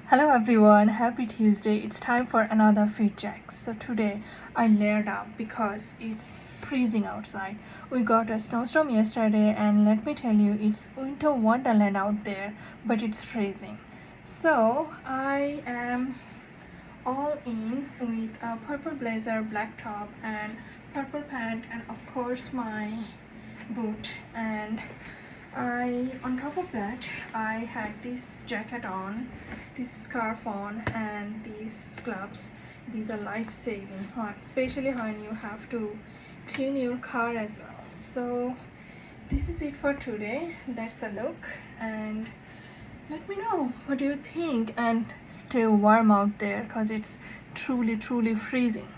Hello everyone, happy Tuesday. It's time for another fit check. So today I layered up because it's freezing outside. We got a snowstorm yesterday and let me tell you it's winter wonderland out there, but it's freezing. So I am all in with a purple blazer, black top and purple pant and of course my boot, and on top of that I had this jacket on, this scarf on and these gloves. These are life-saving, especially when you have to clean your car as well. So this is it for today. That's the look, and let me know what do you think, and stay warm out there because it's truly freezing.